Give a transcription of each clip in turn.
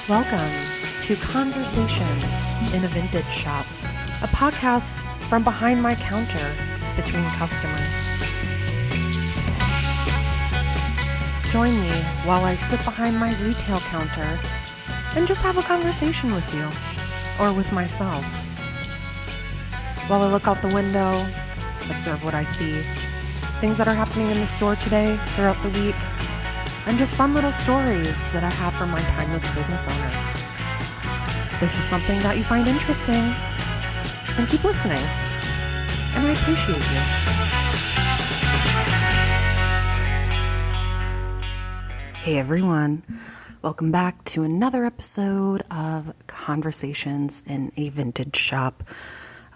Welcome to Conversations in a Vintage Shop, a podcast from behind my counter between customers. Join me while I sit behind my retail counter and just have a conversation with you, or with myself. While I look out the window, observe what I see, things that are happening in the store today, throughout the week, and just fun little stories that I have from my time as a business owner. This is something that you find interesting, and keep listening. And I appreciate you. Hey everyone, welcome back to another episode of Conversations in a Vintage Shop,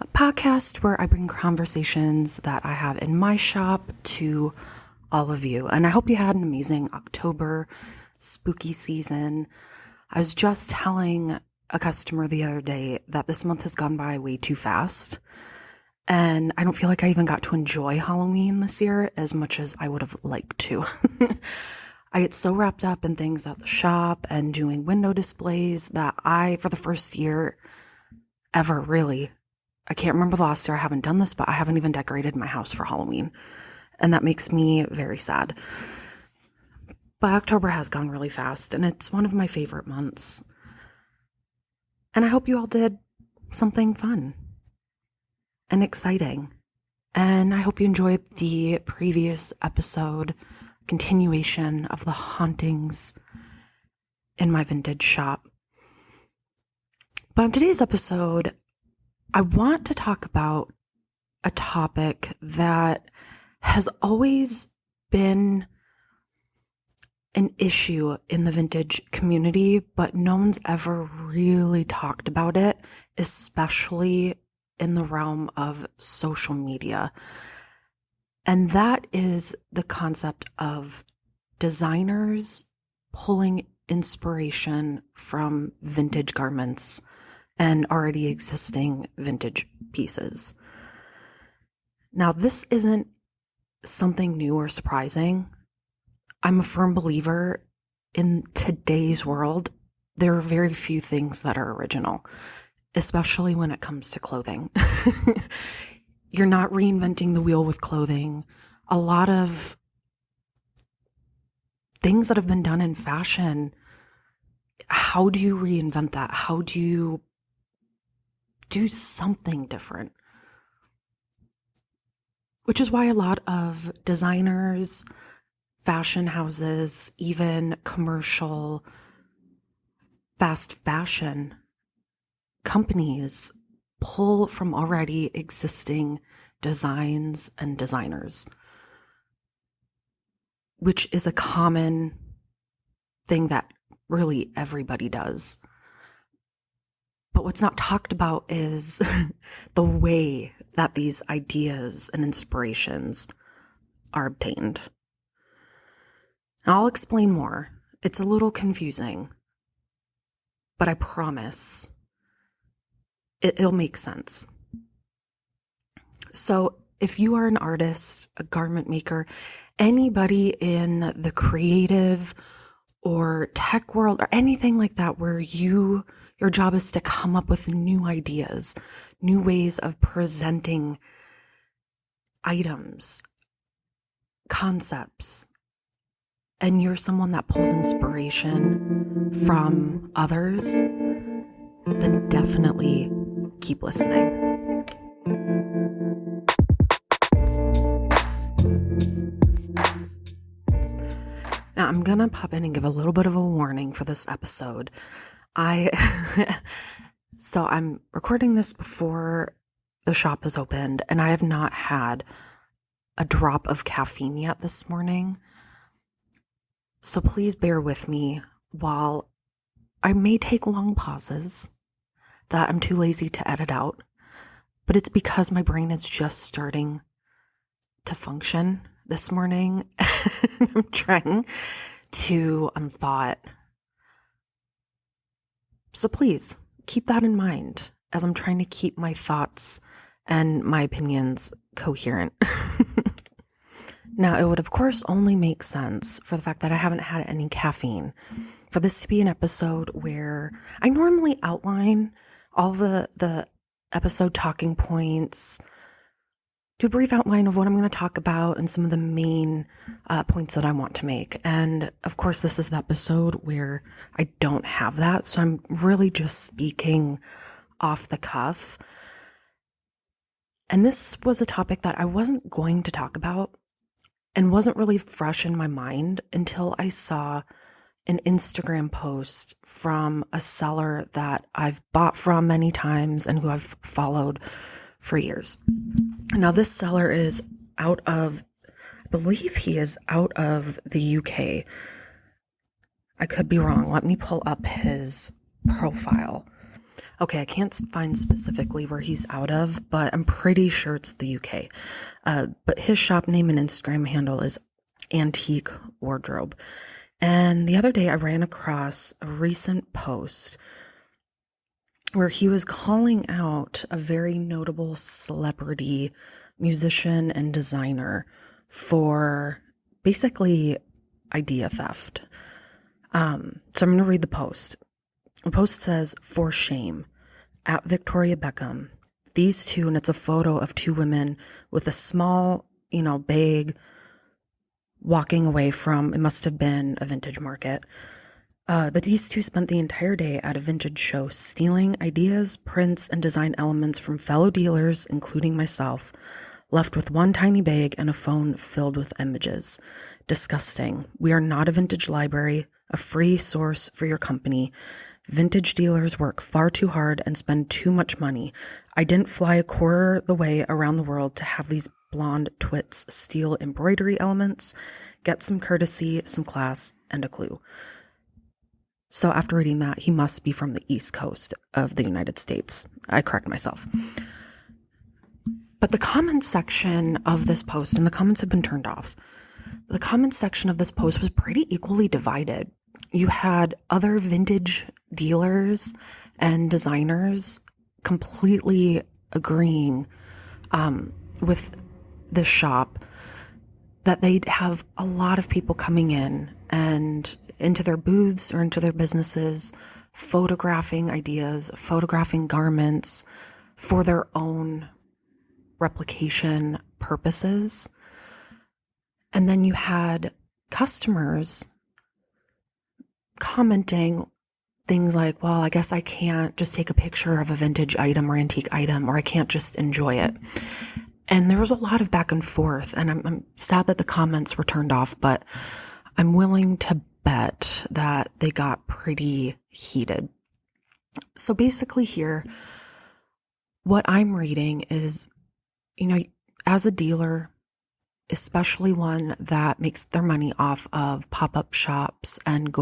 a podcast where I bring conversations that I have in my shop to all of you. And I hope you had an amazing October spooky season. I was just telling a customer the other day that this month has gone by way too fast. And I don't feel like I even got to enjoy Halloween this year as much as I would have liked to. I get so wrapped up in things at the shop and doing window displays that for the first year ever, really, I can't remember the last year I haven't done this, but I haven't even decorated my house for Halloween. And that makes me very sad. But October has gone really fast, and it's one of my favorite months. And I hope you all did something fun and exciting. And I hope you enjoyed the previous episode continuation of the hauntings in my vintage shop. But in today's episode, I want to talk about a topic that has always been an issue in the vintage community, but no one's ever really talked about it, especially in the realm of social media. And that is the concept of designers pulling inspiration from vintage garments and already existing vintage pieces. Now, this isn't something new or surprising. I'm a firm believer in today's world, there are very few things that are original, especially when it comes to clothing. You're not reinventing the wheel with clothing. A lot of things that have been done in fashion, how do you reinvent that? How do you do something different? Which is why a lot of designers, fashion houses, even commercial fast fashion companies pull from already existing designs and designers, which is a common thing that really everybody does. But what's not talked about is the way that these ideas and inspirations are obtained. And I'll explain more. It's a little confusing, but I promise it'll make sense. So if you are an artist, a garment maker, anybody in the creative or tech world or anything like that where your job is to come up with new ideas, new ways of presenting items, concepts, and you're someone that pulls inspiration from others, then definitely keep listening. Now, I'm gonna pop in and give a little bit of a warning for this episode. So I'm recording this before the shop is opened, and I have not had a drop of caffeine yet this morning. So please bear with me while I may take long pauses that I'm too lazy to edit out, but it's because my brain is just starting to function this morning. I'm trying to unthaw it. So please keep that in mind as I'm trying to keep my thoughts and my opinions coherent. Now, it would, of course, only make sense for the fact that I haven't had any caffeine for this to be an episode where I normally outline all the episode talking points, do a brief outline of what I'm going to talk about and some of the main points that I want to make. And of course, this is the episode where I don't have that. So I'm really just speaking off the cuff. And this was a topic that I wasn't going to talk about and wasn't really fresh in my mind until I saw an Instagram post from a seller that I've bought from many times and who I've followed for years. Now, this seller is out of, I believe he is out of the UK. I could be wrong. Let me pull up his profile. Okay, I can't find specifically where he's out of, but I'm pretty sure it's the UK. But his shop name and Instagram handle is Antique Wardrobe. And the other day I ran across a recent post where he was calling out a very notable celebrity musician and designer for basically idea theft. So I'm going to read the post. The post says, "For shame, at Victoria Beckham, these two," and it's a photo of two women with a small, bag walking away from, it must have been a vintage market. That these two spent the entire day at a vintage show stealing ideas, prints, and design elements from fellow dealers, including myself, left with one tiny bag and a phone filled with images. Disgusting. We are not a vintage library, a free source for your company. Vintage dealers work far too hard and spend too much money. I didn't fly a quarter the way around the world to have these blonde twits steal embroidery elements. Get some courtesy, some class, and a clue." So after reading that, he must be from the East Coast of the United States. I correct myself. But the comment section of this post, and the comments have been turned off, the comment section of this post was pretty equally divided. You had other vintage dealers and designers completely agreeing with the shop that they'd have a lot of people coming in and into their booths or into their businesses, photographing ideas, photographing garments for their own replication purposes. And then you had customers commenting things like, well, I guess I can't just take a picture of a vintage item or antique item, or I can't just enjoy it. And there was a lot of back and forth, and I'm sad that the comments were turned off, but I'm willing to bet that they got pretty heated. So basically here, what I'm reading is, as a dealer, especially one that makes their money off of pop-up shops and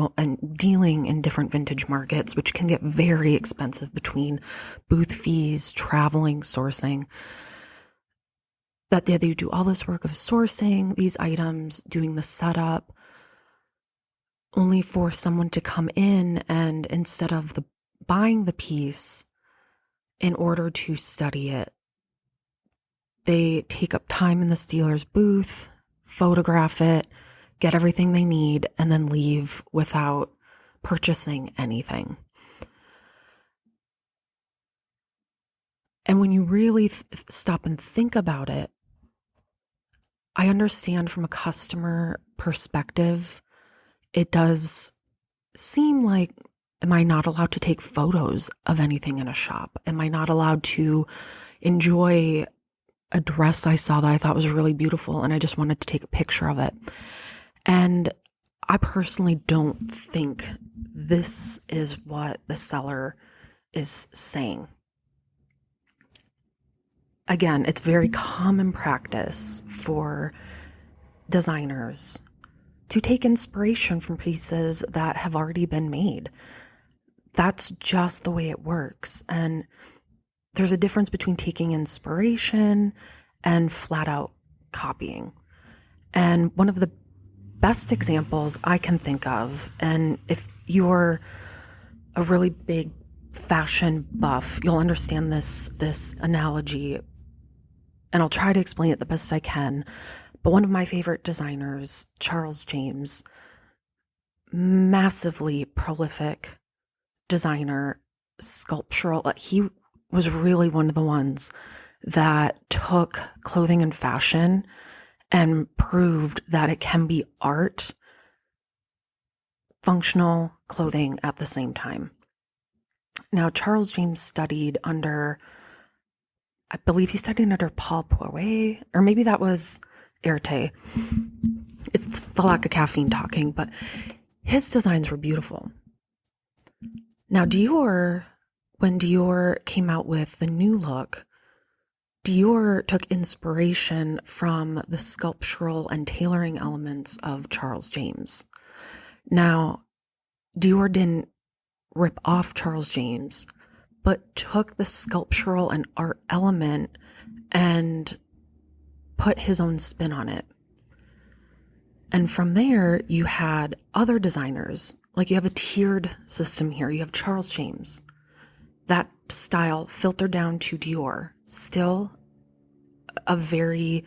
dealing in different vintage markets, which can get very expensive between booth fees, traveling, sourcing, that they do all this work of sourcing these items, doing the setup, only for someone to come in and instead of buying the piece in order to study it, they take up time in this dealer's booth, photograph it, get everything they need, and then leave without purchasing anything. And when you really stop and think about it, I understand from a customer perspective, it does seem like, am I not allowed to take photos of anything in a shop? Am I not allowed to enjoy a dress I saw that I thought was really beautiful and I just wanted to take a picture of it? And I personally don't think this is what the seller is saying. Again, it's very common practice for designers to take inspiration from pieces that have already been made. That's just the way it works. And there's a difference between taking inspiration and flat out copying. And one of the best examples I can think of, and if you're a really big fashion buff, you'll understand this analogy, and I'll try to explain it the best I can. But one of my favorite designers, Charles James, massively prolific designer, sculptural. He was really one of the ones that took clothing and fashion and proved that it can be art, functional clothing at the same time. Now, Charles James studied under, I believe he studied under Paul Poiret, or maybe that was Erte. It's the lack of caffeine talking, but his designs were beautiful. Now, Dior, when Dior came out with the new look, Dior took inspiration from the sculptural and tailoring elements of Charles James. Now, Dior didn't rip off Charles James, but took the sculptural and art element and put his own spin on it. And from there, you had other designers. Like, you have a tiered system here. You have Charles James. That style filtered down to Dior. Still a very,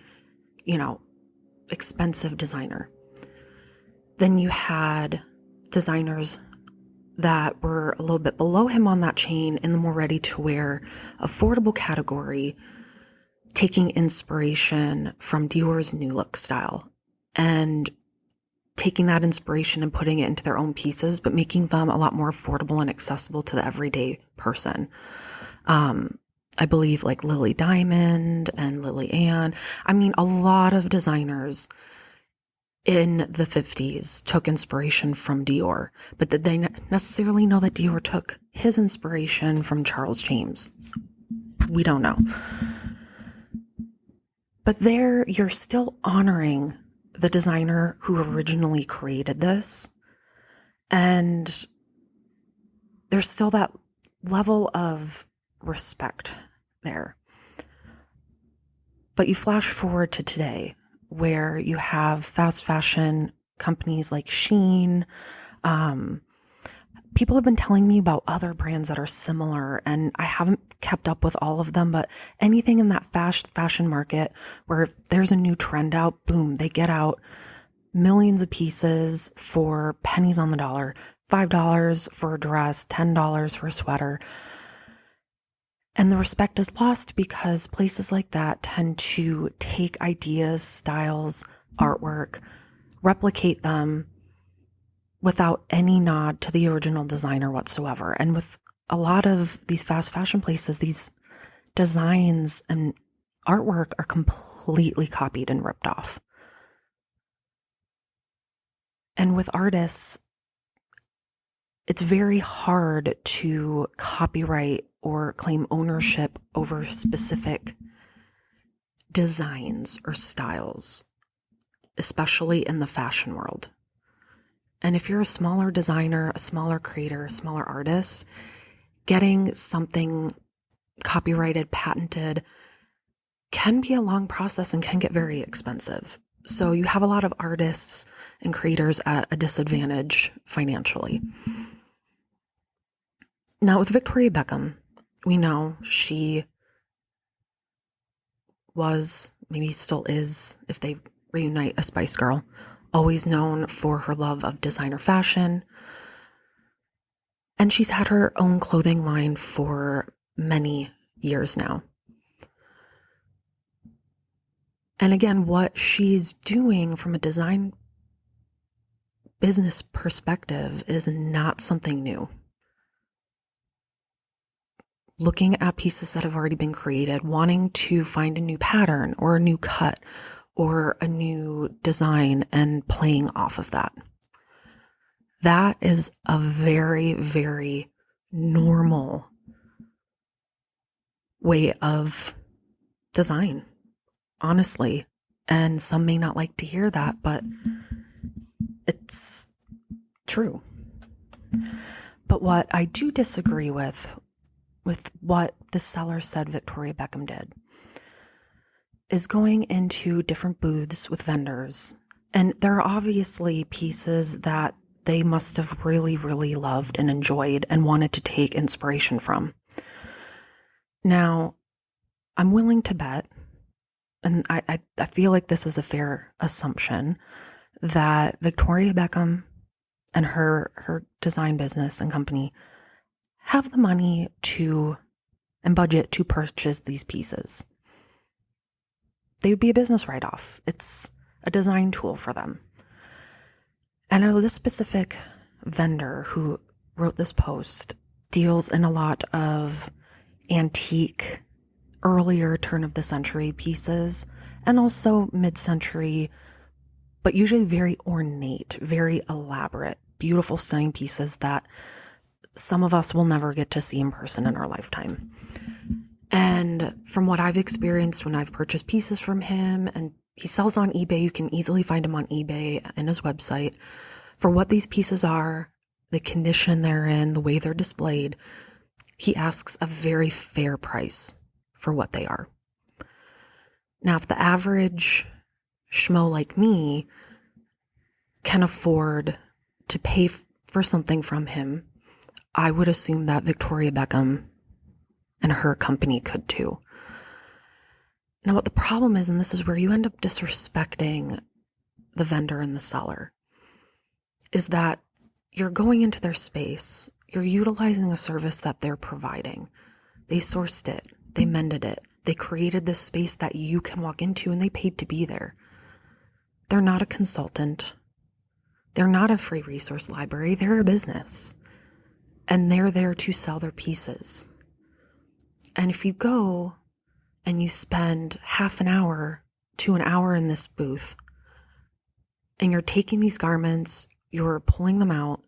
expensive designer. Then you had designers that were a little bit below him on that chain in the more ready-to-wear, affordable category, taking inspiration from Dior's new look style and taking that inspiration and putting it into their own pieces, but making them a lot more affordable and accessible to the everyday person. I believe like Lily Diamond and Lily Ann. I mean, a lot of designers in the 50s took inspiration from Dior, but did they necessarily know that Dior took his inspiration from Charles James? We don't know. But there, you're still honoring the designer who originally created this. And there's still that level of respect there. But you flash forward to today, where you have fast fashion companies like Shein. People have been telling me about other brands that are similar, and I haven't kept up with all of them, but anything in that fast fashion market where there's a new trend out, boom, they get out millions of pieces for pennies on the dollar, $5 for a dress, $10 for a sweater. And the respect is lost because places like that tend to take ideas, styles, artwork, replicate them without any nod to the original designer whatsoever. And with a lot of these fast fashion places, these designs and artwork are completely copied and ripped off. And with artists, it's very hard to copyright or claim ownership over specific designs or styles, especially in the fashion world. And if you're a smaller designer, a smaller creator, a smaller artist, getting something copyrighted, patented, can be a long process and can get very expensive. So you have a lot of artists and creators at a disadvantage financially. Now with Victoria Beckham, we know she was, maybe still is, if they reunite, a Spice Girl, always known for her love of designer fashion. And she's had her own clothing line for many years now. And again, what she's doing from a design business perspective is not something new. Looking at pieces that have already been created, wanting to find a new pattern or a new cut or a new design and playing off of that. That is a very, very normal way of design, honestly. And some may not like to hear that, but it's true. But what I do disagree with what the seller said Victoria Beckham did, is going into different booths with vendors. And there are obviously pieces that they must have really, really loved and enjoyed and wanted to take inspiration from. Now, I'm willing to bet and I feel like this is a fair assumption, that Victoria Beckham and her design business and company have the money to and budget to purchase these pieces. They would be a business write-off. It's a design tool for them. And I know this specific vendor who wrote this post deals in a lot of antique, earlier turn of the century pieces, and also mid-century, but usually very ornate, very elaborate, beautiful stunning pieces that some of us will never get to see in person in our lifetime. And from what I've experienced when I've purchased pieces from him, and he sells on eBay, you can easily find him on eBay and his website, for what these pieces are, the condition they're in, the way they're displayed, he asks a very fair price for what they are. Now, if the average schmo like me can afford to pay for something from him, I would assume that Victoria Beckham and her company could too. Now, what the problem is, and this is where you end up disrespecting the vendor and the seller, is that you're going into their space, you're utilizing a service that they're providing. They sourced it, they mended it, they created this space that you can walk into, and they paid to be there. They're not a consultant. They're not a free resource library. They're a business, and they're there to sell their pieces. And if you go and you spend half an hour to an hour in this booth, and you're taking these garments, you're pulling them out,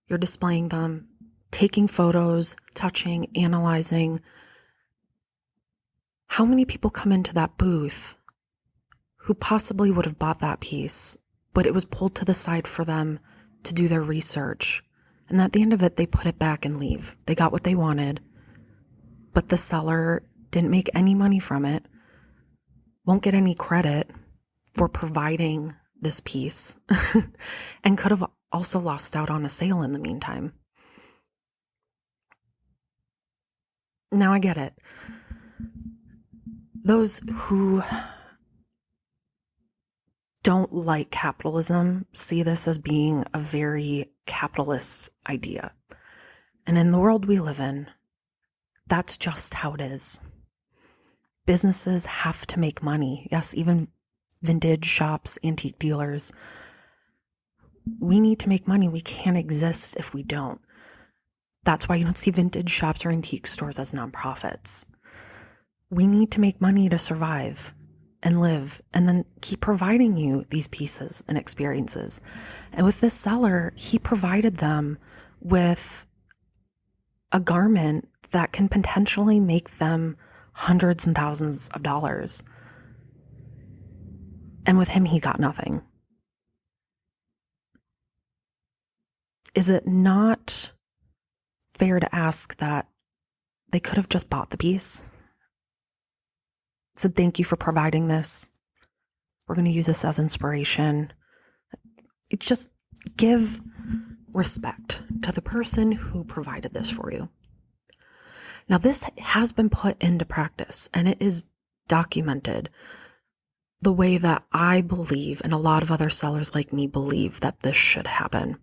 you're displaying them, taking photos, touching, analyzing, how many people come into that booth who possibly would have bought that piece, but it was pulled to the side for them to do their research, and at the end of it, they put it back and leave. They got what they wanted, but the seller didn't make any money from it, won't get any credit for providing this piece, and could have also lost out on a sale in the meantime. Now I get it. Those who don't like capitalism see this as being a very capitalist idea. And in the world we live in, that's just how it is. Businesses have to make money. Yes, even vintage shops, antique dealers. We need to make money. We can't exist if we don't. That's why you don't see vintage shops or antique stores as nonprofits. We need to make money to survive and live, and then keep providing you these pieces and experiences. And with this seller, he provided them with a garment that can potentially make them hundreds and thousands of dollars. And with him, he got nothing. Is it not fair to ask that they could have just bought the piece? Said, thank you for providing this. We're going to use this as inspiration. Just give respect to the person who provided this for you. Now, this has been put into practice, and it is documented the way that I believe, and a lot of other sellers like me believe, that this should happen.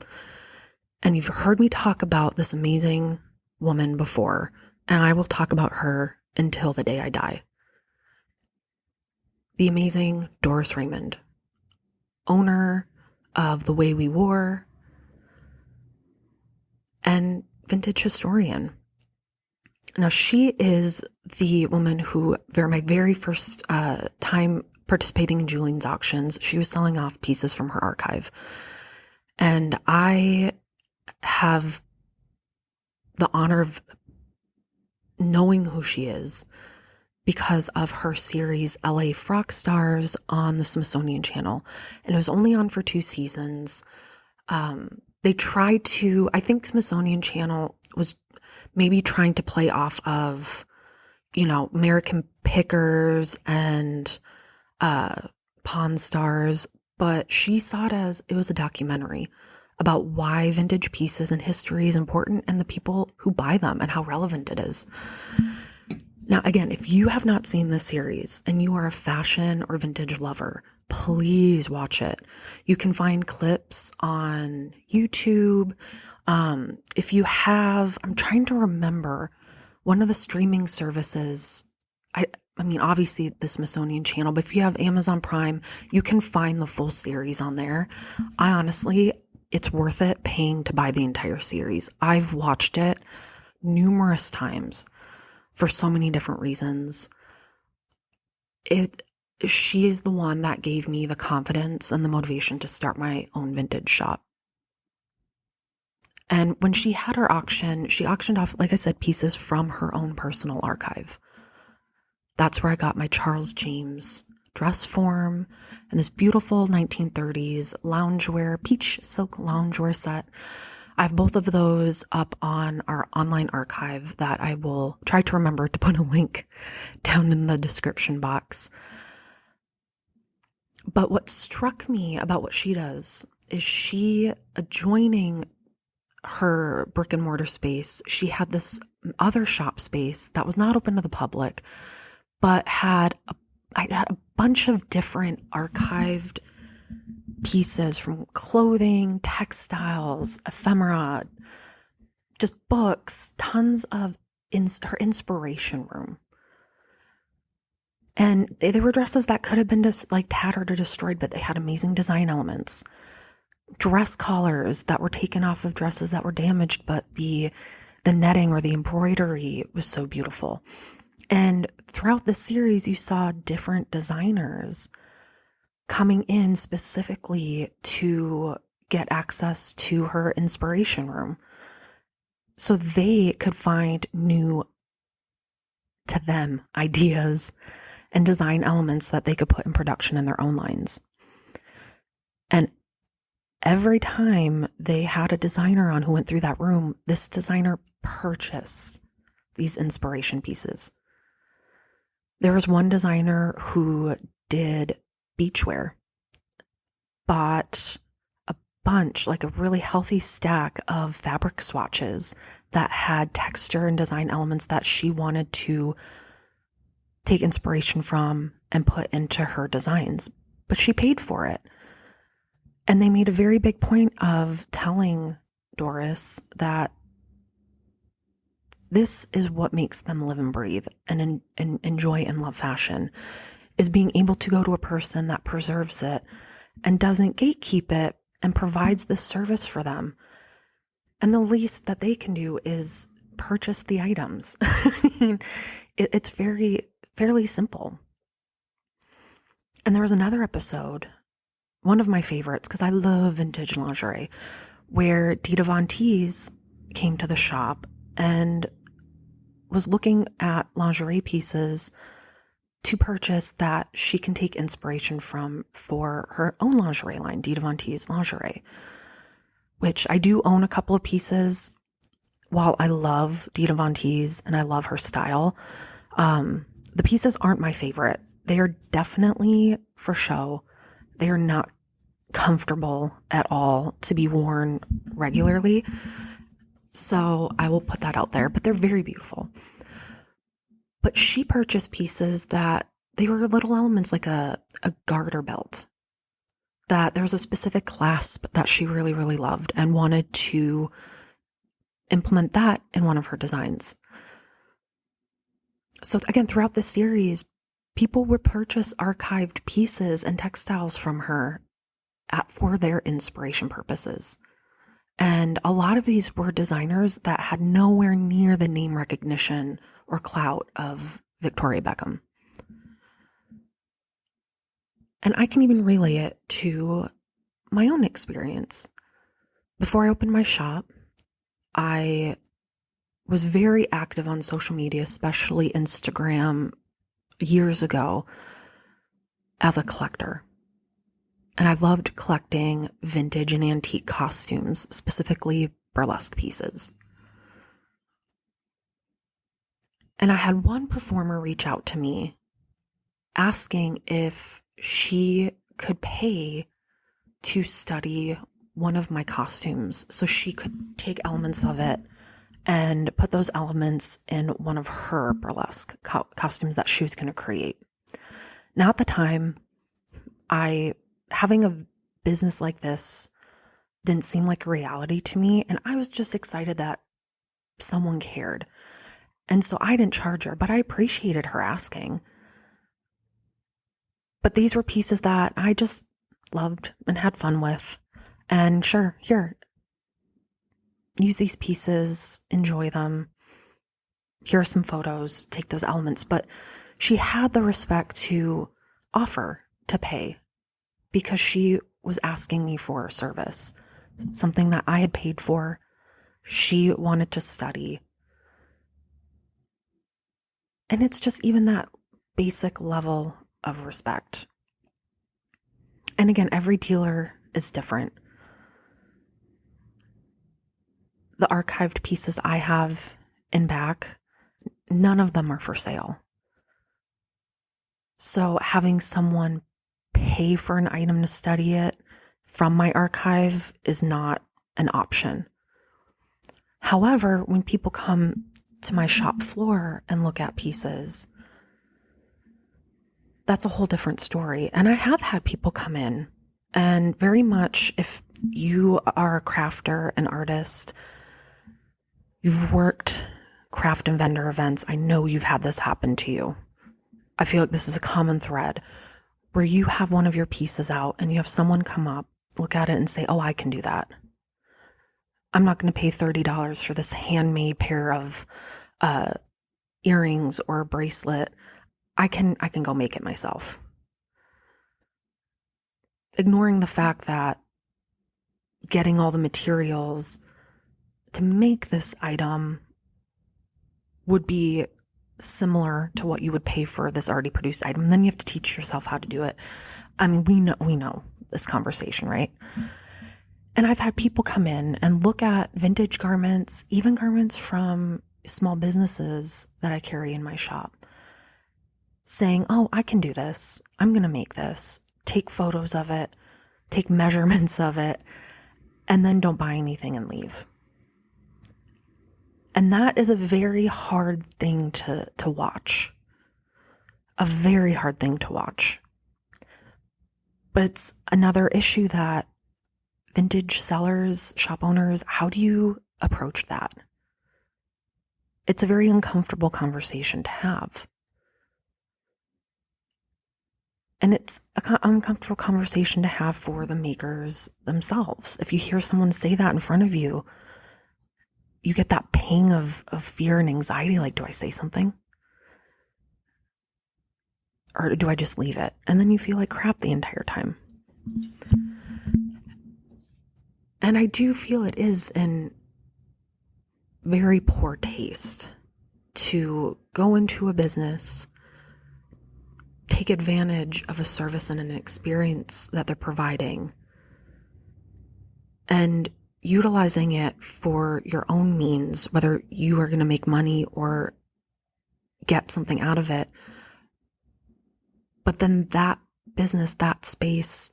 And you've heard me talk about this amazing woman before, and I will talk about her until the day I die. The amazing Doris Raymond, owner of The Way We Wore and vintage historian. Now, she is the woman who, my very first time participating in Julian's auctions, she was selling off pieces from her archive. And I have the honor of knowing who she is because of her series LA Frock Stars on the Smithsonian Channel. And it was only on for 2 seasons. They tried to, I think Smithsonian Channel was maybe trying to play off of, American Pickers and Pawn Stars, but she saw it as it was a documentary about why vintage pieces and history is important and the people who buy them and how relevant it is. Now, again, if you have not seen this series and you are a fashion or vintage lover, please watch it. You can find clips on YouTube. If you have, I'm trying to remember one of the streaming services. I mean, obviously the Smithsonian Channel, but if you have Amazon Prime, you can find the full series on there. It's worth it paying to buy the entire series. I've watched it numerous times for so many different reasons. She is the one that gave me the confidence and the motivation to start my own vintage shop. And when she had her auction, she auctioned off, like I said, pieces from her own personal archive. That's where I got my Charles James dress form and this beautiful 1930s loungewear, peach silk loungewear set. I have both of those up on our online archive that I will try to remember to put a link down in the description box. But what struck me about what she does is she, adjoining her brick and mortar space, she had this other shop space that was not open to the public, but had a bunch of different archived pieces from clothing, textiles, ephemera, just books, tons of her inspiration room. And they were dresses that could have been just like tattered or destroyed, but they had amazing design elements. Dress collars that were taken off of dresses that were damaged, but the netting or the embroidery was so beautiful. And throughout the series, you saw different designers coming in specifically to get access to her inspiration room so they could find new, to them, ideas and design elements that they could put in production in their own lines. And every time they had a designer on who went through that room, this designer purchased these inspiration pieces. There was one designer who did beachwear, bought a bunch, like a really healthy stack of fabric swatches that had texture and design elements that she wanted to take inspiration from and put into her designs, but she paid for it. And they made a very big point of telling Doris that this is what makes them live and breathe and enjoy and love fashion, is being able to go to a person that preserves it and doesn't gatekeep it and provides this service for them. And the least that they can do is purchase the items. I mean, it's fairly simple. And there was another episode, one of my favorites, because I love vintage lingerie, where Dita Von Teese came to the shop and was looking at lingerie pieces to purchase that she can take inspiration from for her own lingerie line, Dita Von Teese Lingerie, which I do own a couple of pieces. While I love Dita Von Teese and I love her style, the pieces aren't my favorite. They are definitely for show. They are not comfortable at all to be worn regularly. So I will put that out there, but they're very beautiful. But she purchased pieces that they were little elements like a garter belt, that there was a specific clasp that she really, really loved and wanted to implement that in one of her designs. So again, throughout this series, people would purchase archived pieces and textiles from her for their inspiration purposes. And a lot of these were designers that had nowhere near the name recognition or clout of Victoria Beckham. And I can even relay it to my own experience. Before I opened my shop, I was very active on social media, especially Instagram, years ago as a collector. And I loved collecting vintage and antique costumes, specifically burlesque pieces. And I had one performer reach out to me asking if she could pay to study one of my costumes so she could take elements of it and put those elements in one of her burlesque costumes that she was going to create. Now, at the time, having a business like this didn't seem like a reality to me, and I was just excited that someone cared. And so I didn't charge her, but I appreciated her asking. But these were pieces that I just loved and had fun with. And sure, here, use these pieces, enjoy them. Here are some photos, take those elements. But she had the respect to offer to pay because she was asking me for a service, something that I had paid for. She wanted to study. And it's just even that basic level of respect. And again, every dealer is different. The archived pieces I have in back, none of them are for sale. So having someone pay for an item to study it from my archive is not an option. However, when people come to my shop floor and look at pieces, that's a whole different story. And I have had people come in, and very much if you are a crafter, an artist, you've worked craft and vendor events, I know you've had this happen to you. I feel like this is a common thread where you have one of your pieces out and you have someone come up, look at it and say, oh, I can do that. I'm not going to pay $30 for this handmade pair of earrings or a bracelet. I can go make it myself. Ignoring the fact that getting all the materials to make this item would be similar to what you would pay for this already produced item. And then you have to teach yourself how to do it. I mean, we know this conversation, right? And I've had people come in and look at vintage garments, even garments from small businesses that I carry in my shop, saying, oh, I can do this. I'm going to make this. Take photos of it, take measurements of it, and then don't buy anything and leave. And that is a very hard thing to watch. A very hard thing to watch. But it's another issue that vintage sellers, shop owners, how do you approach that? It's a very uncomfortable conversation to have. And it's an uncomfortable conversation to have for the makers themselves. If you hear someone say that in front of you, you get that pang of fear and anxiety, like, do I say something? Or do I just leave it? And then you feel like crap the entire time. And I do feel it is in very poor taste to go into a business, take advantage of a service and an experience that they're providing, and utilizing it for your own means, whether you are going to make money or get something out of it. But then that business, that space,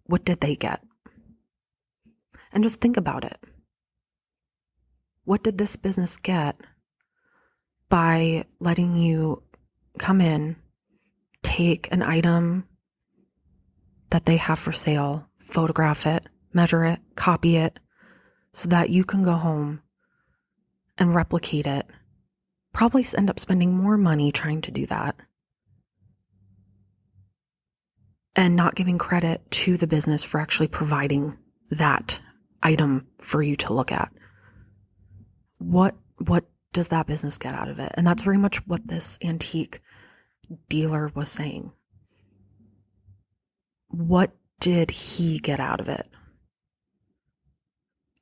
what did they get? And just think about it. What did this business get by letting you come in, take an item that they have for sale, photograph it, measure it, copy it, so that you can go home and replicate it? Probably end up spending more money trying to do that and not giving credit to the business for actually providing that item for you to look at. What does that business get out of it? And that's very much what this antique dealer was saying. What did he get out of it?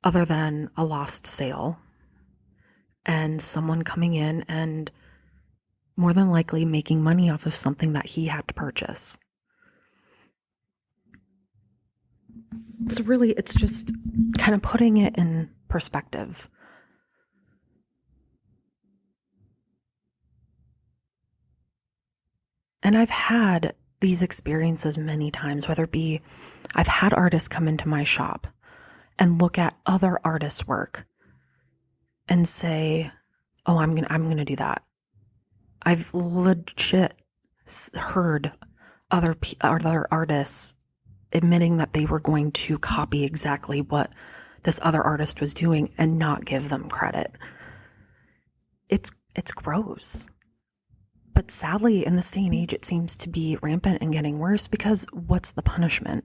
Other than a lost sale and someone coming in and more than likely making money off of something that he had to purchase. So really, it's just kind of putting it in perspective. And I've had these experiences many times, whether it be I've had artists come into my shop and look at other artists' work and say, oh, I'm going to do that. I've legit heard other artists admitting that they were going to copy exactly what this other artist was doing and not give them credit. It's gross. But sadly, in this day and age, it seems to be rampant and getting worse, because what's the punishment?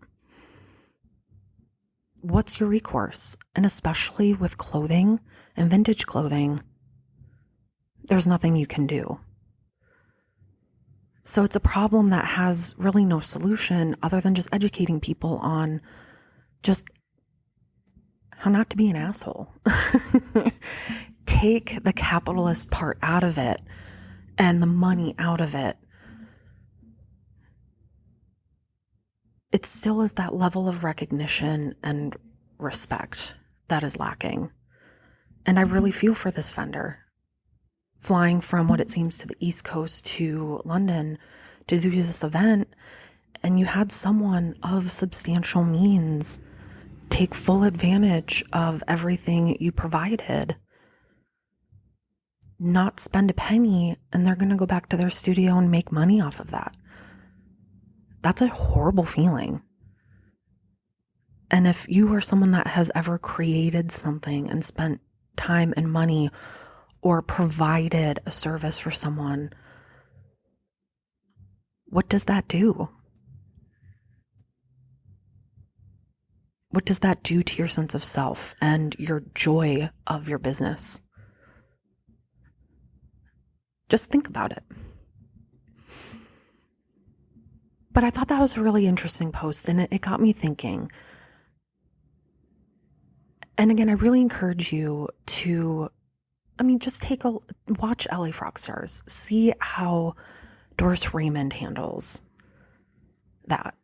What's your recourse? And especially with clothing and vintage clothing, there's nothing you can do. So it's a problem that has really no solution other than just educating people on just how not to be an asshole. Take the capitalist part out of it and the money out of it. It still is that level of recognition and respect that is lacking. And I really feel for this vendor, flying from what it seems to the East Coast to London to do this event, and you had someone of substantial means take full advantage of everything you provided, not spend a penny, and they're going to go back to their studio and make money off of that. That's a horrible feeling. And if you are someone that has ever created something and spent time and money or provided a service for someone, what does that do? What does that do to your sense of self and your joy of your business? Just think about it. But I thought that was a really interesting post, and it got me thinking. And again, I really encourage you to, just watch LA Frogstars. See how Doris Raymond handles that.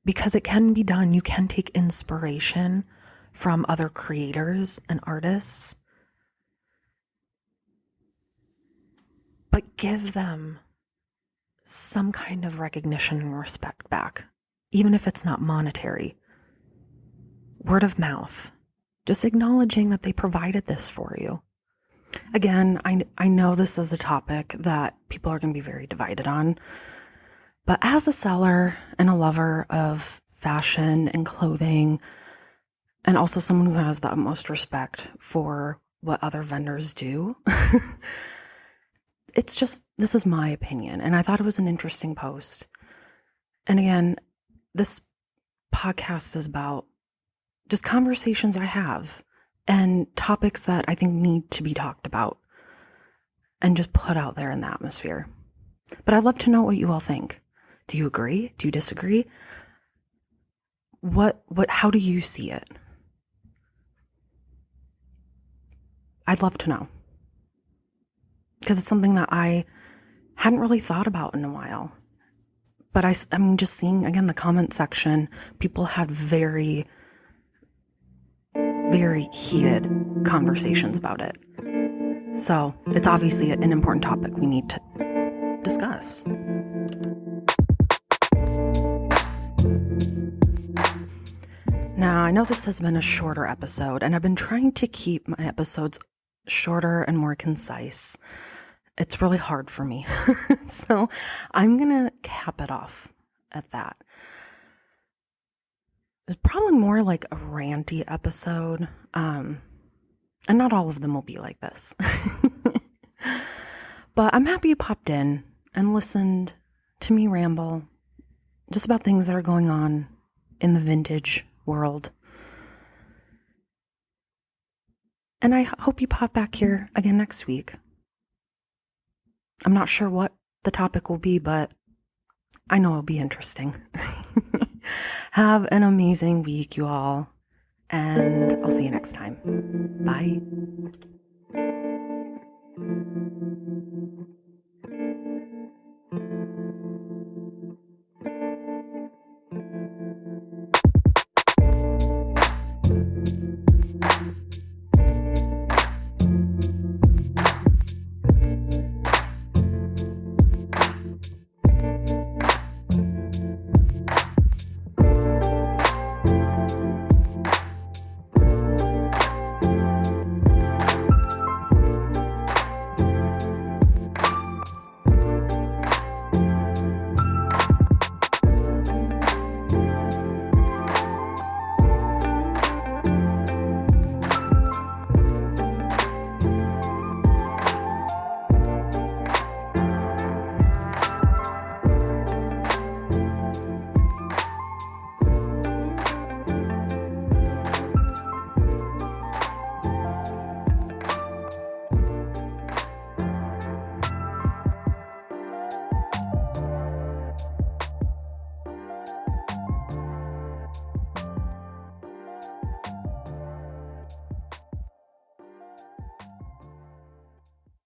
Because it can be done. You can take inspiration from other creators and artists, but give them some kind of recognition and respect back, even if it's not monetary. Word of mouth, just acknowledging that they provided this for you. Again, I know this is a topic that people are going to be very divided on, but as a seller and a lover of fashion and clothing, and also someone who has the utmost respect for what other vendors do, this is my opinion, and I thought it was an interesting post. And again, this podcast is about just conversations I have and topics that I think need to be talked about and just put out there in the atmosphere. But I'd love to know what you all think. Do you agree? Do you disagree? How do you see it? I'd love to know. Because it's something that I hadn't really thought about in a while. But I'm just seeing, again, the comment section, people had very, very heated conversations about it. So it's obviously an important topic we need to discuss. Now, I know this has been a shorter episode, and I've been trying to keep my episodes shorter and more concise. It's really hard for me. So I'm going to cap it off at that. It's probably more like a ranty episode. And not all of them will be like this. But I'm happy you popped in and listened to me ramble just about things that are going on in the vintage world. And I hope you pop back here again next week. I'm not sure what the topic will be, but I know it'll be interesting. Have an amazing week, you all, and I'll see you next time. Bye.